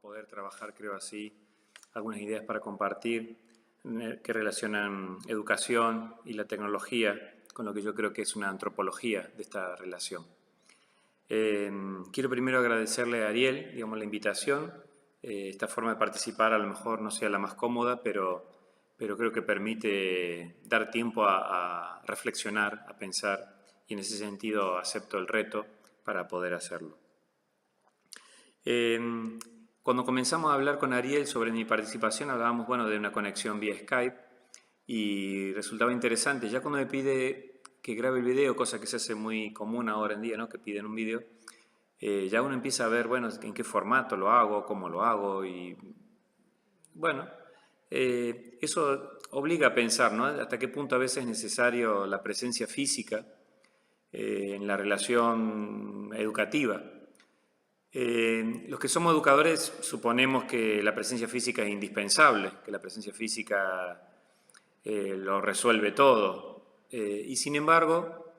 poder trabajar, creo así, algunas ideas para compartir que relacionan educación y la tecnología con lo que yo creo que es una antropología de esta relación. Quiero primero agradecerle a Ariel, digamos, la invitación. Esta forma de participar a lo mejor no sea la más cómoda, pero creo que permite dar tiempo a reflexionar, a pensar, y en ese sentido acepto el reto para poder hacerlo. Cuando comenzamos a hablar con Ariel sobre mi participación, hablábamos, bueno, de una conexión vía Skype y resultaba interesante. Ya cuando me pide que grabe el video, cosa que se hace muy común ahora en día, ¿no? Que piden un video, ya uno empieza a ver, bueno, en qué formato lo hago, cómo lo hago y, bueno, eso obliga a pensar, ¿no? Hasta qué punto a veces es necesario la presencia física en la relación educativa. Los que somos educadores suponemos que la presencia física es indispensable, que la presencia física lo resuelve todo. Y sin embargo,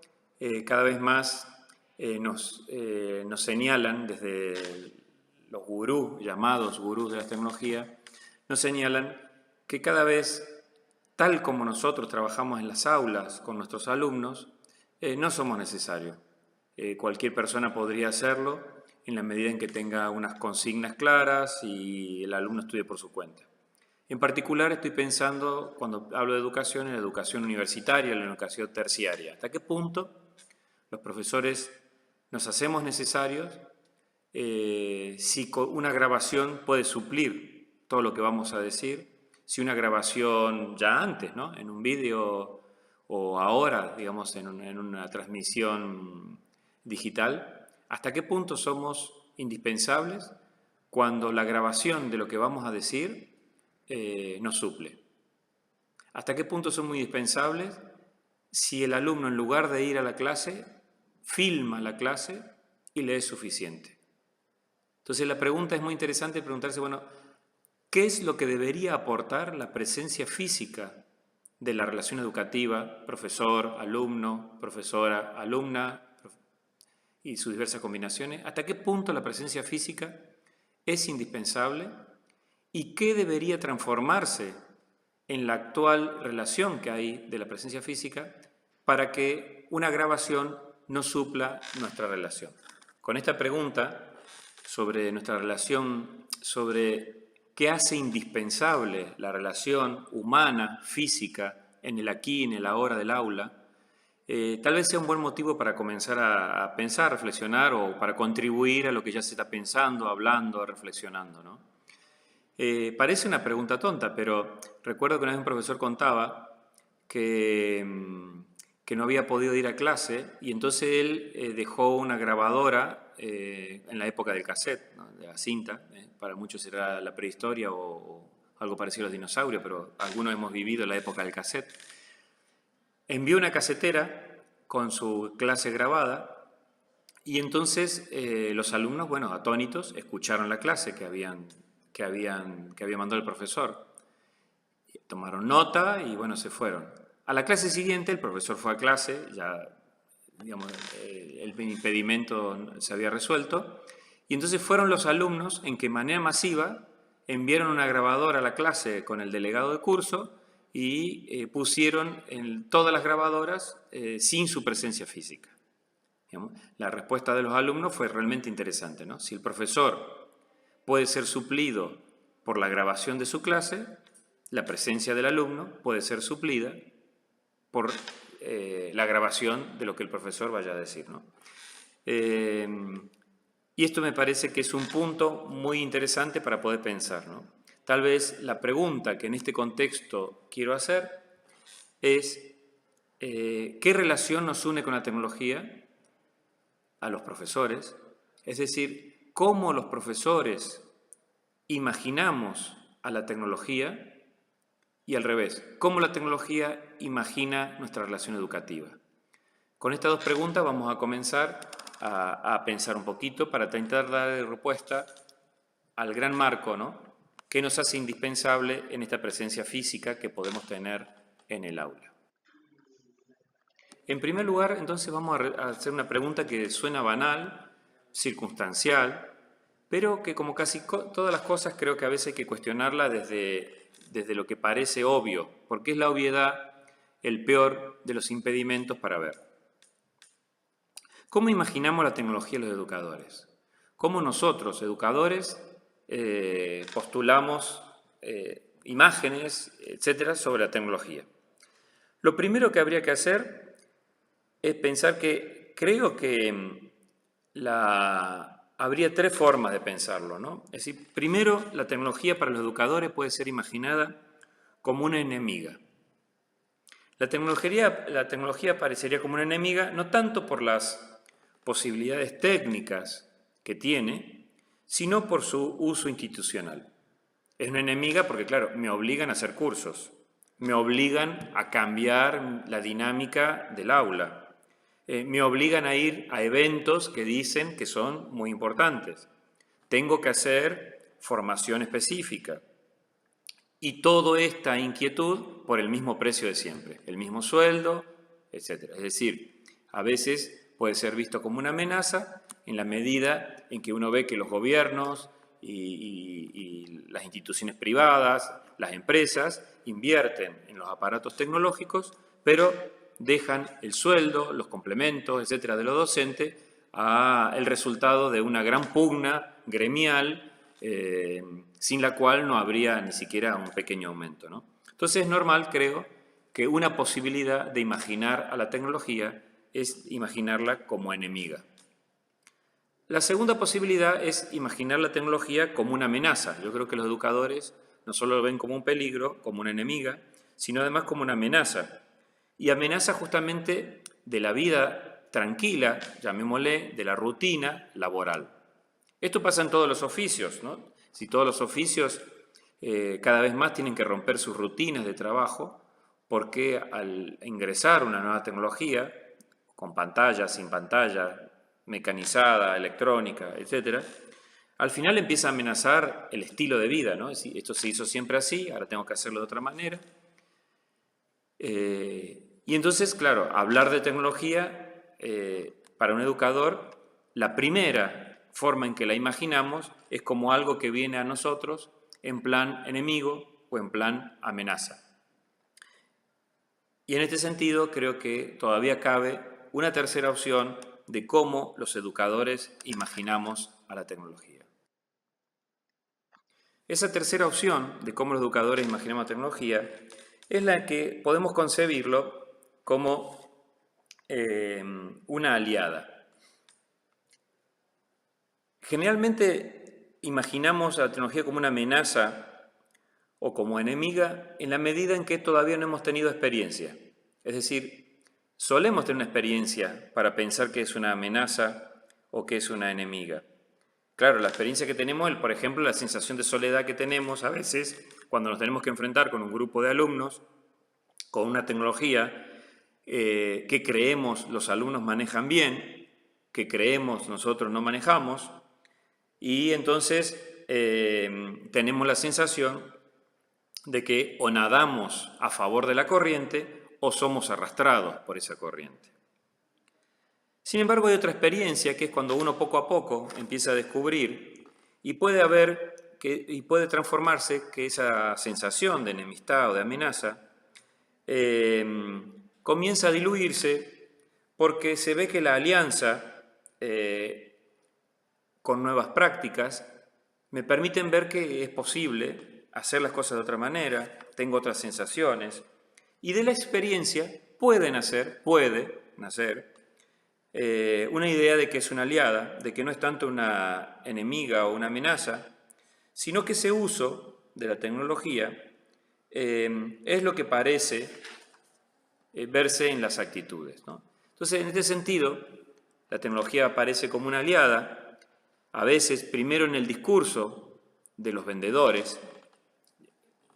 cada vez más nos señalan desde los gurús, llamados gurús de la tecnología, nos señalan que cada vez, tal como nosotros trabajamos en las aulas con nuestros alumnos, no somos necesarios. Cualquier persona podría hacerlo en la medida en que tenga unas consignas claras y el alumno estudie por su cuenta. En particular estoy pensando, cuando hablo de educación, en la educación universitaria, en la educación terciaria. ¿Hasta qué punto los profesores nos hacemos necesarios si una grabación puede suplir todo lo que vamos a decir? Si una grabación ya antes, ¿no? En un vídeo o ahora, digamos, en una transmisión digital, ¿hasta qué punto somos indispensables cuando la grabación de lo que vamos a decir nos suple? ¿Hasta qué punto son muy indispensables si el alumno, en lugar de ir a la clase, filma la clase y le es suficiente? Entonces la pregunta es muy interesante, preguntarse, bueno, ¿qué es lo que debería aportar la presencia física de la relación educativa, profesor, alumno, profesora, alumna y sus diversas combinaciones? ¿Hasta qué punto la presencia física es indispensable? ¿Y qué debería transformarse en la actual relación que hay de la presencia física para que una grabación no supla nuestra relación? Con esta pregunta sobre nuestra relación, sobre qué hace indispensable la relación humana, física, en el aquí, en el ahora del aula, tal vez sea un buen motivo para comenzar a pensar, reflexionar o para contribuir a lo que ya se está pensando, hablando, reflexionando, ¿no? Parece una pregunta tonta, pero recuerdo que una vez un profesor contaba que no había podido ir a clase y entonces él dejó una grabadora en la época del cassette, ¿no? De la cinta. Para muchos era la prehistoria o algo parecido a los dinosaurios, pero algunos hemos vivido la época del cassette. Envió una casetera con su clase grabada y entonces los alumnos, bueno, atónitos, escucharon la clase que había mandado el profesor. Tomaron nota y, bueno, se fueron. A la clase siguiente el profesor fue a clase, ya, digamos, el impedimento se había resuelto, y entonces fueron los alumnos en que de manera masiva enviaron una grabadora a la clase con el delegado de curso y pusieron en todas las grabadoras sin su presencia física. Digamos, la respuesta de los alumnos fue realmente interesante, ¿no? Si el profesor puede ser suplido por la grabación de su clase, la presencia del alumno puede ser suplida por la grabación de lo que el profesor vaya a decir, ¿no? Y esto me parece que es un punto muy interesante para poder pensar, ¿no? Tal vez la pregunta que en este contexto quiero hacer es ¿qué relación nos une con la tecnología? A los profesores, es decir, cómo los profesores imaginamos a la tecnología y al revés, cómo la tecnología imagina nuestra relación educativa. Con estas dos preguntas vamos a comenzar a pensar un poquito para intentar dar respuesta al gran marco, ¿no?, que nos hace indispensable en esta presencia física que podemos tener en el aula. En primer lugar, entonces vamos a hacer una pregunta que suena banal, circunstancial, pero que como casi todas las cosas creo que a veces hay que cuestionarla desde lo que parece obvio, porque es la obviedad el peor de los impedimentos para ver. ¿Cómo imaginamos la tecnología de los educadores? ¿Cómo nosotros, educadores, postulamos imágenes, etcétera, sobre la tecnología? Lo primero que habría que hacer es pensar que creo que habría tres formas de pensarlo, ¿no? Es decir, primero, la tecnología para los educadores puede ser imaginada como una enemiga. La tecnología parecería como una enemiga, no tanto por las posibilidades técnicas que tiene, sino por su uso institucional. Es una enemiga porque, claro, me obligan a hacer cursos, me obligan a cambiar la dinámica del aula, me obligan a ir a eventos que dicen que son muy importantes. Tengo que hacer formación específica. Y toda esta inquietud por el mismo precio de siempre, el mismo sueldo, etc. Es decir, a veces puede ser visto como una amenaza en la medida en que uno ve que los gobiernos y las instituciones privadas, las empresas, invierten en los aparatos tecnológicos, pero dejan el sueldo, los complementos, etcétera, de los docentes el resultado de una gran pugna gremial sin la cual no habría ni siquiera un pequeño aumento, ¿no? Entonces es normal, creo, que una posibilidad de imaginar a la tecnología es imaginarla como enemiga. La segunda posibilidad es imaginar la tecnología como una amenaza. Yo creo que los educadores no solo lo ven como un peligro, como una enemiga, sino además como una amenaza. Y amenaza justamente de la vida tranquila, llamémosle, de la rutina laboral. Esto pasa en todos los oficios, ¿no? Si todos los oficios cada vez más tienen que romper sus rutinas de trabajo, porque al ingresar una nueva tecnología, con pantalla, sin pantalla, mecanizada, electrónica, etc., al final empieza a amenazar el estilo de vida, ¿no? Es decir, esto se hizo siempre así, ahora tengo que hacerlo de otra manera. Y entonces, claro, hablar de tecnología para un educador, la primera forma en que la imaginamos es como algo que viene a nosotros en plan enemigo o en plan amenaza. Y en este sentido creo que todavía cabe una tercera opción de cómo los educadores imaginamos a la tecnología. Esa tercera opción de cómo los educadores imaginamos la tecnología es la que podemos concebirlo como una aliada. Generalmente imaginamos a la tecnología como una amenaza o como enemiga en la medida en que todavía no hemos tenido experiencia. Es decir, solemos tener una experiencia para pensar que es una amenaza o que es una enemiga. Claro, la experiencia que tenemos, por ejemplo, la sensación de soledad que tenemos a veces cuando nos tenemos que enfrentar con un grupo de alumnos, con una tecnología que creemos los alumnos manejan bien, que creemos nosotros no manejamos, y entonces tenemos la sensación de que o nadamos a favor de la corriente o somos arrastrados por esa corriente. Sin embargo, hay otra experiencia que es cuando uno poco a poco empieza a descubrir y puede transformarse que esa sensación de enemistad o de amenaza comienza a diluirse porque se ve que la alianza con nuevas prácticas me permiten ver que es posible hacer las cosas de otra manera, tengo otras sensaciones, y de la experiencia puede nacer una idea de que es una aliada, de que no es tanto una enemiga o una amenaza, sino que ese uso de la tecnología es lo que parece verse en las actitudes, ¿no? Entonces, en este sentido, la tecnología aparece como una aliada, a veces primero en el discurso de los vendedores.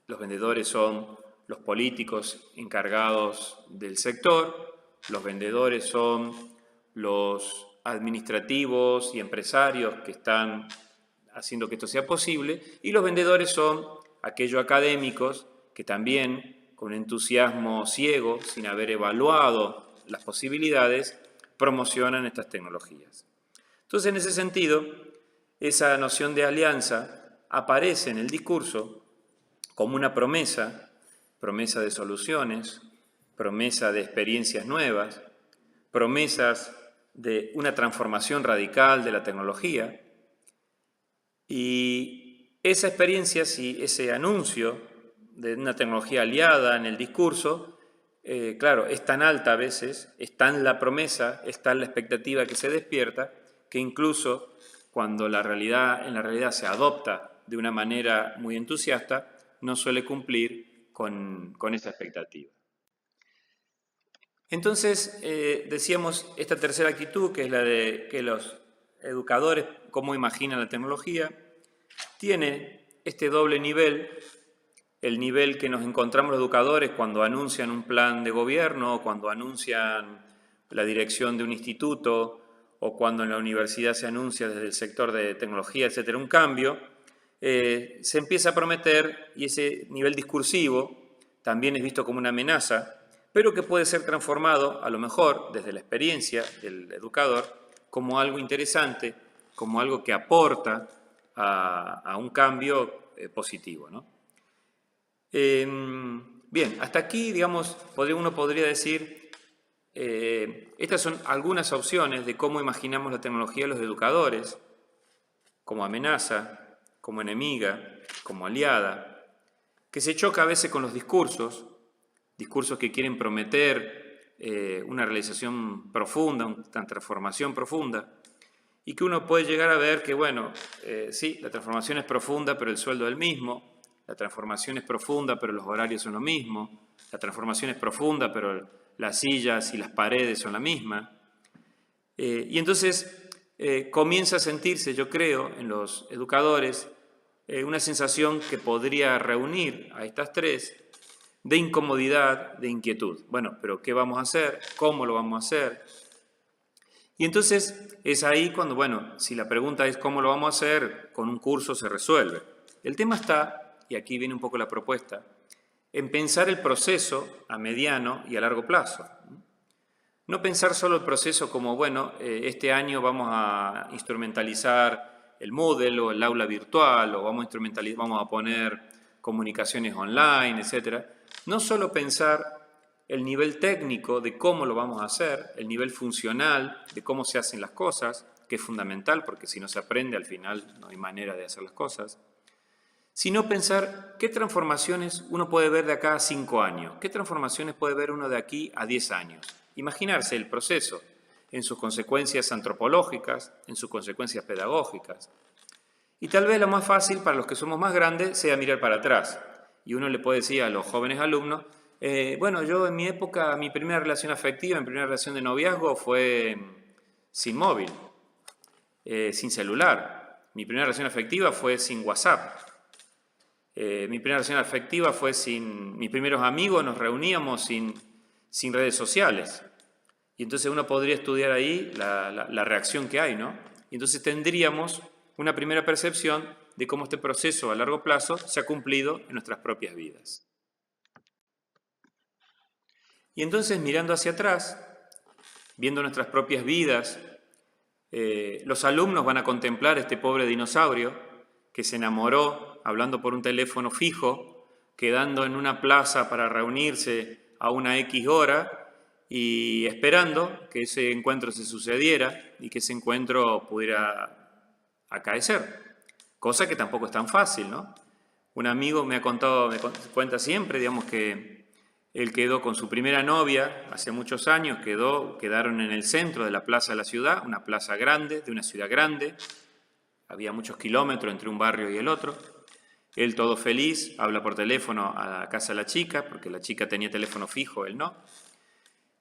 Los vendedores son los políticos encargados del sector, los vendedores son los administrativos y empresarios que están haciendo que esto sea posible, y los vendedores son aquellos académicos que también, con entusiasmo ciego, sin haber evaluado las posibilidades, promocionan estas tecnologías. Entonces, en ese sentido, esa noción de alianza aparece en el discurso como una promesa de soluciones, promesa de experiencias nuevas, promesas de una transformación radical de la tecnología. Y esa experiencia, si ese anuncio de una tecnología aliada en el discurso, claro, es tan alta a veces, es tan la promesa, es tan la expectativa que se despierta, que incluso cuando en la realidad se adopta de una manera muy entusiasta, no suele cumplir con esa expectativa. Entonces, decíamos, esta tercera actitud, que es la de que los educadores, cómo imaginan la tecnología, tiene este doble nivel, el nivel que nos encontramos los educadores cuando anuncian un plan de gobierno, cuando anuncian la dirección de un instituto, o cuando en la universidad se anuncia desde el sector de tecnología, etcétera, un cambio, se empieza a prometer, y ese nivel discursivo también es visto como una amenaza, pero que puede ser transformado, a lo mejor, desde la experiencia del educador, como algo interesante, como algo que aporta a un cambio positivo, ¿no? Bien, hasta aquí, digamos, uno podría decir, estas son algunas opciones de cómo imaginamos la tecnología de los educadores, como amenaza, como enemiga, como aliada, que se choca a veces con los discursos que quieren prometer una realización profunda, una transformación profunda, y que uno puede llegar a ver que, bueno, sí, la transformación es profunda, pero el sueldo es el mismo, la transformación es profunda, pero los horarios son lo mismo, la transformación es profunda, pero las sillas y las paredes son la misma. Y entonces comienza a sentirse, yo creo, en los educadores, una sensación que podría reunir a estas tres, de incomodidad, de inquietud. Bueno, pero ¿qué vamos a hacer? ¿Cómo lo vamos a hacer? Y entonces es ahí cuando, bueno, si la pregunta es ¿cómo lo vamos a hacer? Con un curso se resuelve. El tema está, y aquí viene un poco la propuesta, en pensar el proceso a mediano y a largo plazo. No pensar solo el proceso como, bueno, este año vamos a instrumentalizar el Moodle o el aula virtual, o vamos a poner comunicaciones online, etc. No solo pensar el nivel técnico de cómo lo vamos a hacer, el nivel funcional de cómo se hacen las cosas, que es fundamental porque si no se aprende al final no hay manera de hacer las cosas, sino pensar qué transformaciones uno puede ver de acá a 5 años, qué transformaciones puede ver uno de aquí a 10 años. Imaginarse el proceso en sus consecuencias antropológicas, en sus consecuencias pedagógicas. Y tal vez lo más fácil para los que somos más grandes sea mirar para atrás. Y uno le puede decir a los jóvenes alumnos, bueno, yo en mi época, mi primera relación afectiva, mi primera relación de noviazgo fue sin móvil, sin celular. Mi primera relación afectiva fue sin WhatsApp. Mi primera relación afectiva fue sin... Mis primeros amigos nos reuníamos sin redes sociales. Y entonces uno podría estudiar ahí la reacción que hay, ¿no? Y entonces tendríamos una primera percepción de cómo este proceso a largo plazo se ha cumplido en nuestras propias vidas. Y entonces, mirando hacia atrás, viendo nuestras propias vidas, los alumnos van a contemplar este pobre dinosaurio que se enamoró hablando por un teléfono fijo, quedando en una plaza para reunirse a una X hora y esperando que ese encuentro se sucediera y que ese encuentro pudiera acaecer. Cosa que tampoco es tan fácil, ¿no? Un amigo me cuenta siempre, digamos, que él quedó con su primera novia hace muchos años, quedaron en el centro de la plaza de la ciudad, una plaza grande, de una ciudad grande, había muchos kilómetros entre un barrio y el otro. Él todo feliz, habla por teléfono a la casa de la chica, porque la chica tenía teléfono fijo, él no.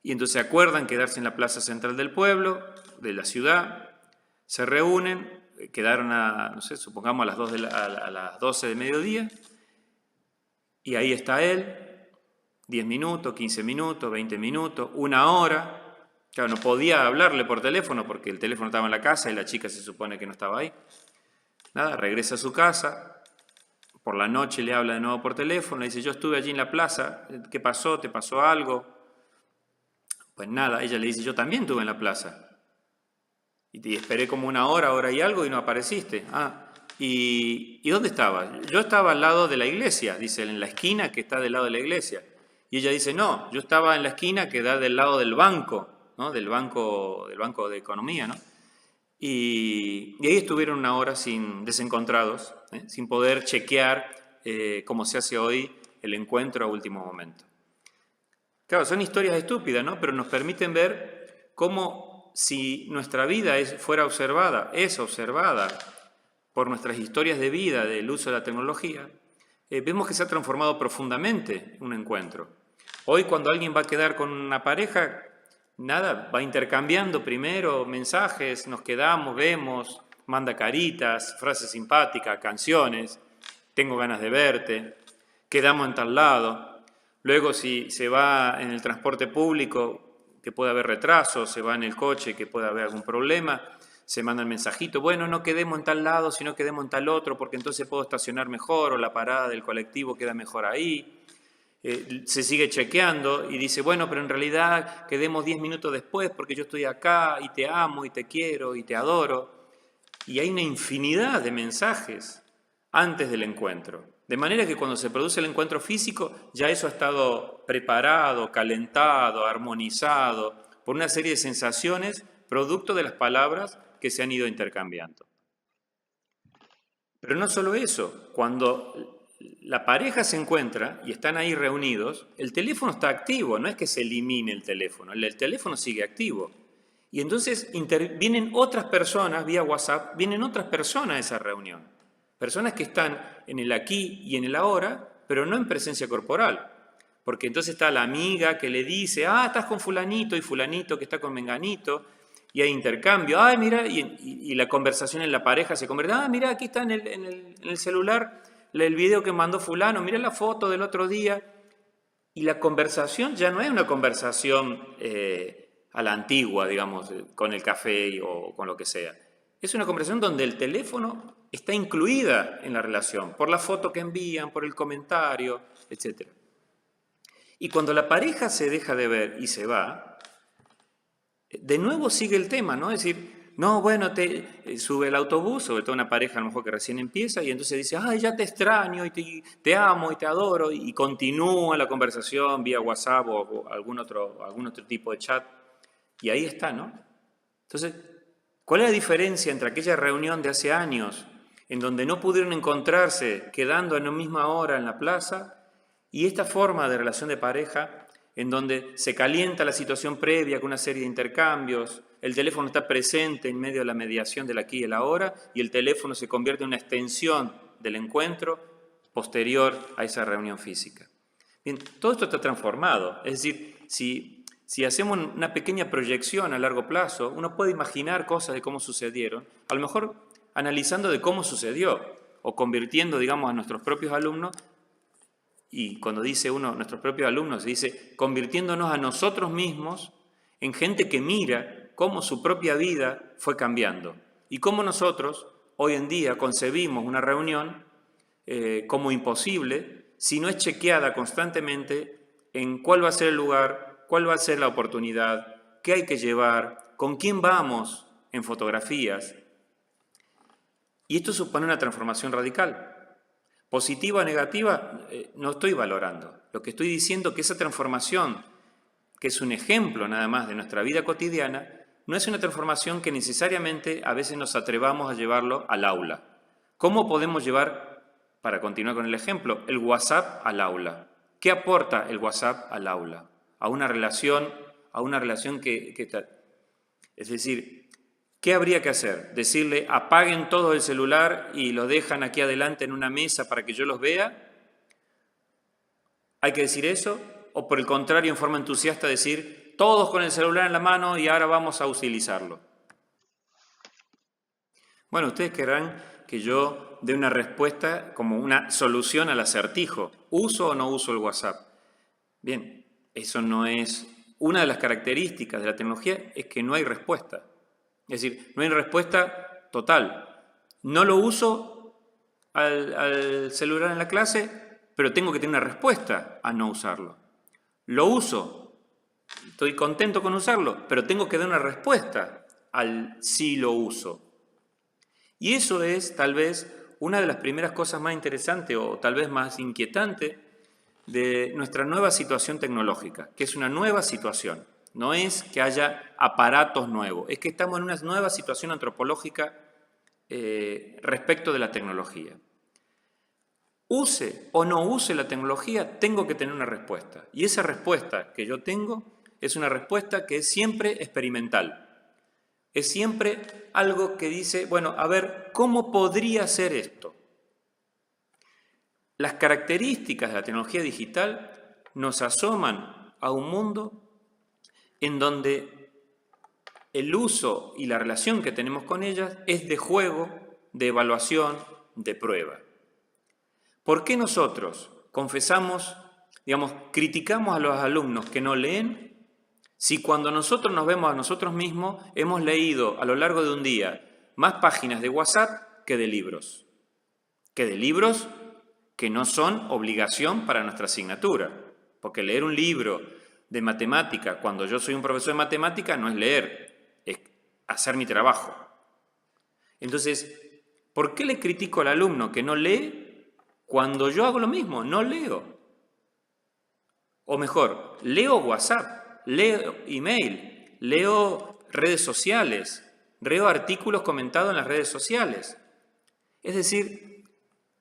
Y entonces se acuerdan quedarse en la plaza central del pueblo, de la ciudad, se reúnen, quedaron no sé, supongamos a las 12 de mediodía, y ahí está él, 10 minutos, 15 minutos, 20 minutos, 1 hora. Claro, no podía hablarle por teléfono porque el teléfono estaba en la casa y la chica se supone que no estaba ahí. Nada, regresa a su casa, por la noche le habla de nuevo por teléfono, le dice, yo estuve allí en la plaza, ¿qué pasó? ¿Te pasó algo? Pues nada, ella le dice, yo también estuve en la plaza. Y te esperé como una hora y algo y no apareciste. ¿Y dónde estaba? Yo estaba al lado de la iglesia, dice, en la esquina que está del lado de la iglesia. Y ella dice, no, yo estaba en la esquina que da del lado del banco, ¿no? Del banco de economía, ¿no? Y ahí estuvieron una hora desencontrados, sin poder chequear, como se hace hoy, el encuentro a último momento. Claro, son historias estúpidas, ¿no? Pero nos permiten ver cómo si nuestra vida fuera observada, es observada por nuestras historias de vida del uso de la tecnología, vemos que se ha transformado profundamente un encuentro. Hoy cuando alguien va a quedar con una pareja, nada, va intercambiando primero mensajes, nos quedamos, vemos, manda caritas, frases simpáticas, canciones, tengo ganas de verte, quedamos en tal lado. Luego si se va en el transporte público, que puede haber retraso, se va en el coche, que puede haber algún problema, se manda el mensajito, bueno, no quedemos en tal lado, sino quedemos en tal otro, porque entonces puedo estacionar mejor, o la parada del colectivo queda mejor ahí. Se sigue chequeando y dice, bueno, pero en realidad quedemos 10 minutos después porque yo estoy acá y te amo y te quiero y te adoro. Y hay una infinidad de mensajes antes del encuentro. De manera que cuando se produce el encuentro físico, ya eso ha estado preparado, calentado, armonizado por una serie de sensaciones producto de las palabras que se han ido intercambiando. Pero no solo eso, cuando la pareja se encuentra y están ahí reunidos, el teléfono está activo, no es que se elimine el teléfono sigue activo. Y entonces vienen otras personas vía WhatsApp, vienen otras personas a esa reunión. Personas que están en el aquí y en el ahora, pero no en presencia corporal. Porque entonces está la amiga que le dice, estás con fulanito y fulanito que está con menganito, y hay intercambio, mira, y la conversación en la pareja se convierte, mira, aquí está en el celular el video que mandó fulano, mira la foto del otro día, y la conversación ya no es una conversación a la antigua, digamos, con el café o con lo que sea. Es una conversación donde el teléfono está incluida en la relación, por la foto que envían, por el comentario, etc. Y cuando la pareja se deja de ver y se va, de nuevo sigue el tema, ¿no? Es decir, no, bueno, sube el autobús, sobre todo una pareja a lo mejor que recién empieza, y entonces dice, ya te extraño, y te amo, y te adoro, y continúa la conversación vía WhatsApp o algún otro tipo de chat, y ahí está, ¿no? Entonces, ¿cuál es la diferencia entre aquella reunión de hace años, en donde no pudieron encontrarse quedando en la misma hora en la plaza, y esta forma de relación de pareja, en donde se calienta la situación previa con una serie de intercambios, el teléfono está presente en medio de la mediación del aquí y el ahora, y el teléfono se convierte en una extensión del encuentro posterior a esa reunión física? Bien, todo esto está transformado, es decir, si hacemos una pequeña proyección a largo plazo, uno puede imaginar cosas de cómo sucedieron, a lo mejor analizando de cómo sucedió, o convirtiendo, digamos, a nuestros propios alumnos. Y cuando dice uno, nuestros propios alumnos, se dice, convirtiéndonos a nosotros mismos en gente que mira cómo su propia vida fue cambiando. Y cómo nosotros, hoy en día, concebimos una reunión como imposible si no es chequeada constantemente en cuál va a ser el lugar, cuál va a ser la oportunidad, qué hay que llevar, con quién vamos en fotografías. Y esto supone una transformación radical. Positiva o negativa, no estoy valorando. Lo que estoy diciendo es que esa transformación, que es un ejemplo nada más de nuestra vida cotidiana, no es una transformación que necesariamente a veces nos atrevamos a llevarlo al aula. ¿Cómo podemos llevar, para continuar con el ejemplo, el WhatsApp al aula? ¿Qué aporta el WhatsApp al aula? A una relación que está... Es decir, ¿qué habría que hacer? ¿Decirle apaguen todo el celular y lo dejan aquí adelante en una mesa para que yo los vea? ¿Hay que decir eso? ¿O por el contrario, en forma entusiasta, decir todos con el celular en la mano y ahora vamos a utilizarlo? Bueno, ustedes querrán que yo dé una respuesta como una solución al acertijo. ¿Uso o no uso el WhatsApp? Bien, eso no es... Una de las características de la tecnología es que no hay respuesta. Es decir, no hay respuesta total. No lo uso al celular en la clase, pero tengo que tener una respuesta a no usarlo. Lo uso, estoy contento con usarlo, pero tengo que dar una respuesta al sí lo uso. Y eso es tal vez una de las primeras cosas más interesantes o tal vez más inquietantes de nuestra nueva situación tecnológica, que es una nueva situación. No es que haya aparatos nuevos, es que estamos en una nueva situación antropológica respecto de la tecnología. Use o no use la tecnología, tengo que tener una respuesta. Y esa respuesta que yo tengo es una respuesta que es siempre experimental. Es siempre algo que dice, bueno, a ver, ¿cómo podría ser esto? Las características de la tecnología digital nos asoman a un mundo en donde el uso y la relación que tenemos con ellas es de juego, de evaluación, de prueba. ¿Por qué nosotros confesamos, criticamos a los alumnos que no leen, si cuando nosotros nos vemos a nosotros mismos hemos leído a lo largo de un día más páginas de WhatsApp que de libros? Que no son obligación para nuestra asignatura? Porque leer un libro de matemática cuando yo soy un profesor de matemática no es leer, es hacer mi trabajo. Entonces, ¿por qué le critico al alumno que no lee cuando yo hago lo mismo? No leo. O mejor, leo WhatsApp, leo email, leo redes sociales, leo artículos comentados en las redes sociales. Es decir,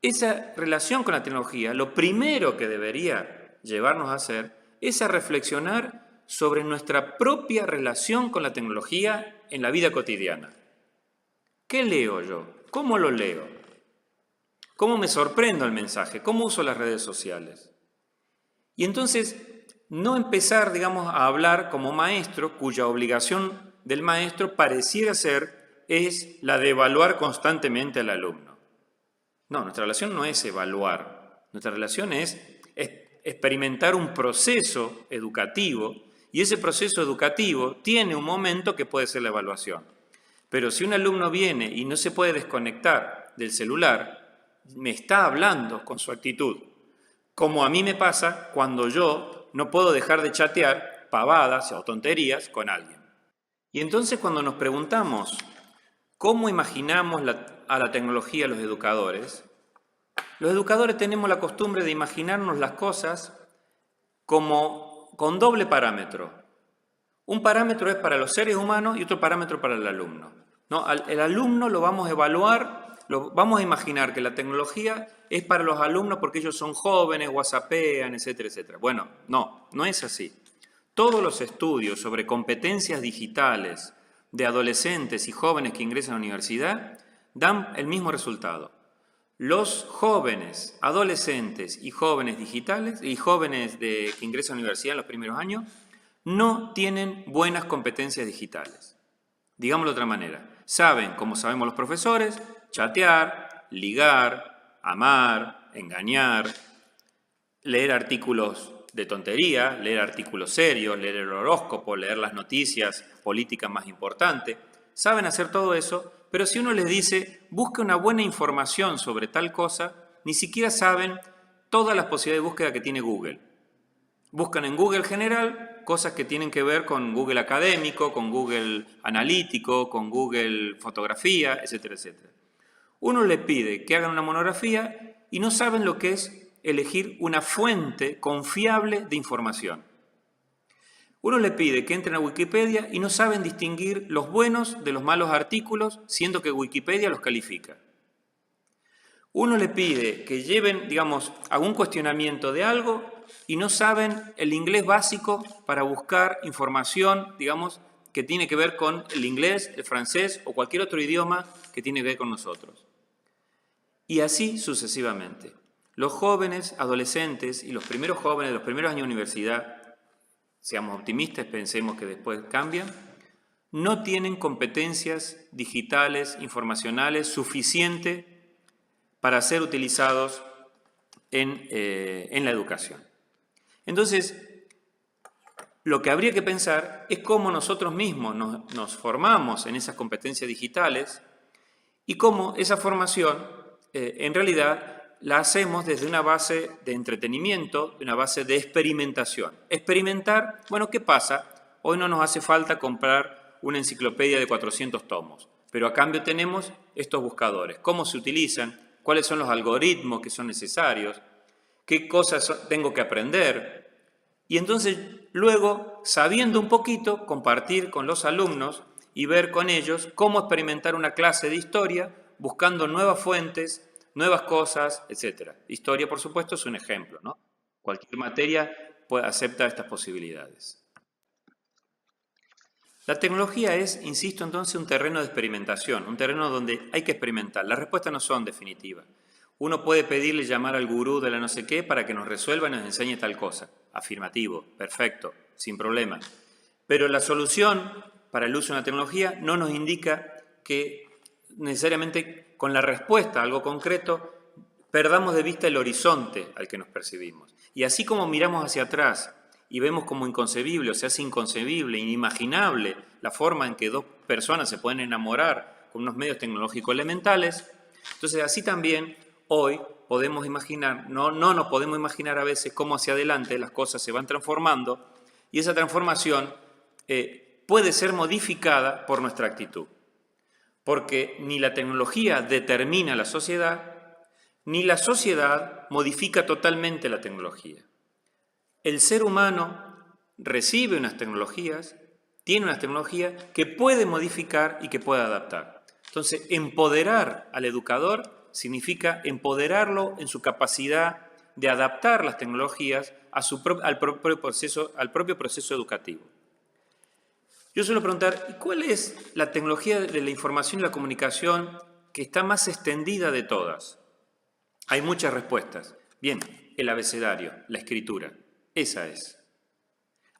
esa relación con la tecnología, lo primero que debería llevarnos a hacer es a reflexionar sobre nuestra propia relación con la tecnología en la vida cotidiana. ¿Qué leo yo? ¿Cómo lo leo? ¿Cómo me sorprendo el mensaje? ¿Cómo uso las redes sociales? Y entonces, no empezar, a hablar como maestro, cuya obligación del maestro pareciera ser es la de evaluar constantemente al alumno. No, nuestra relación no es evaluar, nuestra relación es experimentar un proceso educativo, y ese proceso educativo tiene un momento que puede ser la evaluación. Pero si un alumno viene y no se puede desconectar del celular, me está hablando con su actitud, como a mí me pasa cuando yo no puedo dejar de chatear pavadas o tonterías con alguien. Y entonces cuando nos preguntamos cómo imaginamos a la tecnología los educadores tenemos la costumbre de imaginarnos las cosas como con doble parámetro. Un parámetro es para los seres humanos y otro parámetro para el alumno. ¿No? El alumno lo vamos a evaluar, vamos a imaginar que la tecnología es para los alumnos porque ellos son jóvenes, whatsappean, etcétera, etcétera. Bueno, no es así. Todos los estudios sobre competencias digitales de adolescentes y jóvenes que ingresan a la universidad dan el mismo resultado. Los jóvenes, adolescentes y jóvenes digitales y jóvenes que ingresan a la universidad en los primeros años no tienen buenas competencias digitales. Digámoslo de otra manera, saben, como sabemos los profesores, chatear, ligar, amar, engañar, leer artículos de tontería, leer artículos serios, leer el horóscopo, leer las noticias políticas más importantes. Saben hacer todo eso, pero si uno les dice, busque una buena información sobre tal cosa, ni siquiera saben todas las posibilidades de búsqueda que tiene Google. Buscan en Google general cosas que tienen que ver con Google académico, con Google analítico, con Google fotografía, etcétera, etcétera. Uno le pide que hagan una monografía y no saben lo que es elegir una fuente confiable de información. Uno le pide que entren a Wikipedia y no saben distinguir los buenos de los malos artículos, siendo que Wikipedia los califica. Uno le pide que lleven, algún cuestionamiento de algo y no saben el inglés básico para buscar información, que tiene que ver con el inglés, el francés o cualquier otro idioma que tiene que ver con nosotros. Y así sucesivamente. Los jóvenes, adolescentes y los primeros jóvenes de los primeros años de universidad, seamos optimistas, pensemos que después cambian, no tienen competencias digitales, informacionales suficientes para ser utilizados en la educación. Entonces, lo que habría que pensar es cómo nosotros mismos nos formamos en esas competencias digitales y cómo esa formación, en realidad, la hacemos desde una base de entretenimiento, de una base de experimentación. Experimentar, ¿qué pasa? Hoy no nos hace falta comprar una enciclopedia de 400 tomos, pero a cambio tenemos estos buscadores. ¿Cómo se utilizan? ¿Cuáles son los algoritmos que son necesarios? ¿Qué cosas tengo que aprender? Y entonces luego, sabiendo un poquito, compartir con los alumnos y ver con ellos cómo experimentar una clase de historia buscando nuevas fuentes, nuevas cosas, etc. Historia, por supuesto, es un ejemplo, ¿no? Cualquier materia acepta estas posibilidades. La tecnología es, insisto, entonces un terreno de experimentación, un terreno donde hay que experimentar. Las respuestas no son definitivas. Uno puede pedirle llamar al gurú de la no sé qué para que nos resuelva y nos enseñe tal cosa. Afirmativo, perfecto, sin problema. Pero la solución para el uso de una tecnología no nos indica que necesariamente con la respuesta a algo concreto perdamos de vista el horizonte al que nos percibimos. Y así como miramos hacia atrás y vemos como inconcebible, o se hace inconcebible, inimaginable la forma en que dos personas se pueden enamorar con unos medios tecnológicos elementales, entonces así también hoy podemos imaginar, no nos podemos imaginar a veces cómo hacia adelante las cosas se van transformando y esa transformación puede ser modificada por nuestra actitud. Porque ni la tecnología determina la sociedad, ni la sociedad modifica totalmente la tecnología. El ser humano recibe unas tecnologías, tiene unas tecnologías que puede modificar y que puede adaptar. Entonces, empoderar al educador significa empoderarlo en su capacidad de adaptar las tecnologías al propio proceso educativo. Yo suelo preguntar, ¿cuál es la tecnología de la información y la comunicación que está más extendida de todas? Hay muchas respuestas. Bien, el abecedario, la escritura, esa es.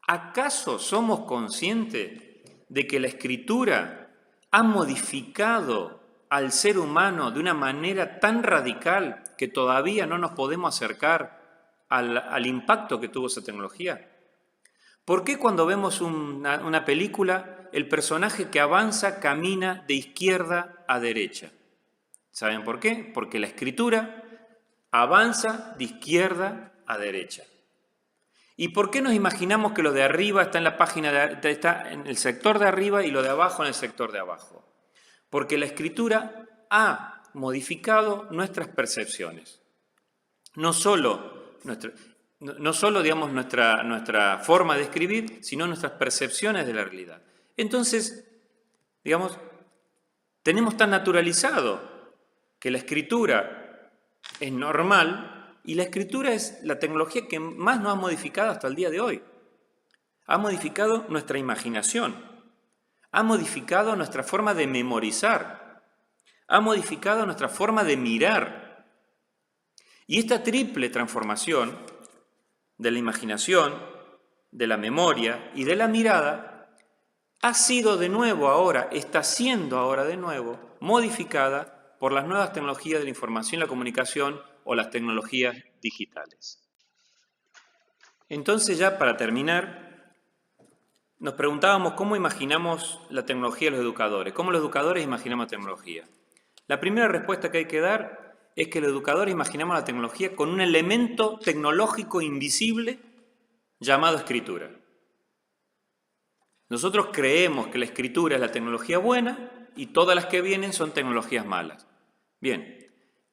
¿Acaso somos conscientes de que la escritura ha modificado al ser humano de una manera tan radical que todavía no nos podemos acercar al impacto que tuvo esa tecnología? ¿Por qué cuando vemos una película el personaje que avanza camina de izquierda a derecha? ¿Saben por qué? Porque la escritura avanza de izquierda a derecha. ¿Y por qué nos imaginamos que lo de arriba está en la página está en el sector de arriba y lo de abajo en el sector de abajo? Porque la escritura ha modificado nuestras percepciones. No solo digamos, nuestra forma de escribir, sino nuestras percepciones de la realidad. Entonces, digamos, tenemos tan naturalizado que la escritura es normal y la escritura es la tecnología que más nos ha modificado hasta el día de hoy. Ha modificado nuestra imaginación, ha modificado nuestra forma de memorizar, ha modificado nuestra forma de mirar. Y esta triple transformación de la imaginación, de la memoria y de la mirada, ha sido de nuevo ahora, está siendo ahora de nuevo, modificada por las nuevas tecnologías de la información y la comunicación o las tecnologías digitales. Entonces ya para terminar, nos preguntábamos cómo imaginamos la tecnología de los educadores, cómo los educadores imaginamos la tecnología. La primera respuesta que hay que dar es que los educadores imaginamos la tecnología con un elemento tecnológico invisible llamado escritura. Nosotros creemos que la escritura es la tecnología buena y todas las que vienen son tecnologías malas. Bien,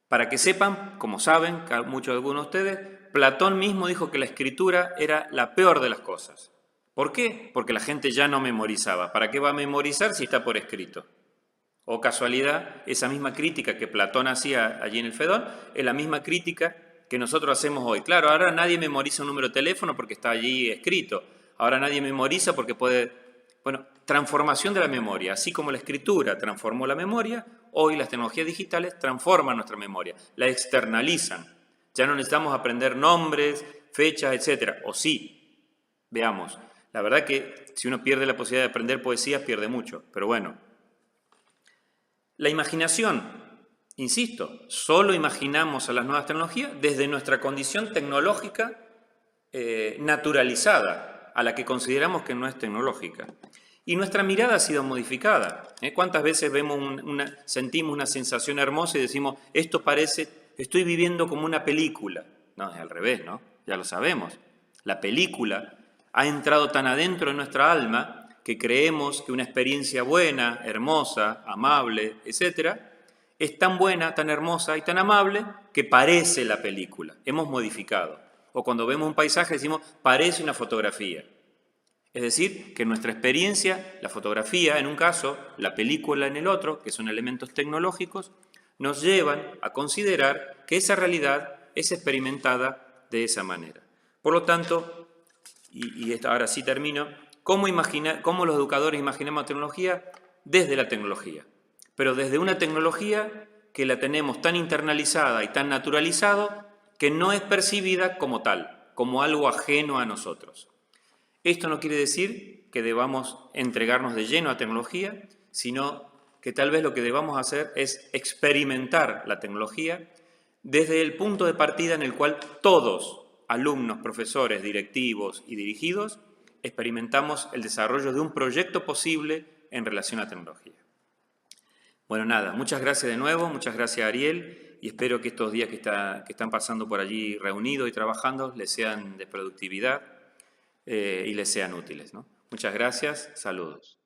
para que sepan, como saben, muchos de algunos de ustedes, Platón mismo dijo que la escritura era la peor de las cosas. ¿Por qué? Porque la gente ya no memorizaba. ¿Para qué va a memorizar si está por escrito? O casualidad, esa misma crítica que Platón hacía allí en el Fedón es la misma crítica que nosotros hacemos hoy. Claro, ahora nadie memoriza un número de teléfono porque está allí escrito. Ahora nadie memoriza porque puede... Bueno, transformación de la memoria. Así como la escritura transformó la memoria, hoy las tecnologías digitales transforman nuestra memoria, la externalizan. Ya no necesitamos aprender nombres, fechas, etc. O sí, veamos. La verdad que si uno pierde la posibilidad de aprender poesías, pierde mucho. Pero bueno. La imaginación, insisto, solo imaginamos a las nuevas tecnologías desde nuestra condición tecnológica naturalizada, a la que consideramos que no es tecnológica. Y nuestra mirada ha sido modificada. ¿Cuántas veces sentimos una sensación hermosa y decimos, esto parece, estoy viviendo como una película? No, es al revés, ¿no? Ya lo sabemos. La película ha entrado tan adentro de nuestra alma que creemos que una experiencia buena, hermosa, amable, etcétera, es tan buena, tan hermosa y tan amable que parece la película. Hemos modificado. O cuando vemos un paisaje decimos, parece una fotografía. Es decir, que nuestra experiencia, la fotografía en un caso, la película en el otro, que son elementos tecnológicos, nos llevan a considerar que esa realidad es experimentada de esa manera. Por lo tanto, ahora sí termino, ¿cómo los educadores imaginamos la tecnología? Desde la tecnología, pero desde una tecnología que la tenemos tan internalizada y tan naturalizado que no es percibida como tal, como algo ajeno a nosotros. Esto no quiere decir que debamos entregarnos de lleno a tecnología, sino que tal vez lo que debamos hacer es experimentar la tecnología desde el punto de partida en el cual todos, alumnos, profesores, directivos y dirigidos, experimentamos el desarrollo de un proyecto posible en relación a tecnología. Bueno, nada, muchas gracias de nuevo, muchas gracias Ariel, y espero que estos días que están pasando por allí reunidos y trabajando les sean de productividad y les sean útiles, ¿no? Muchas gracias, saludos.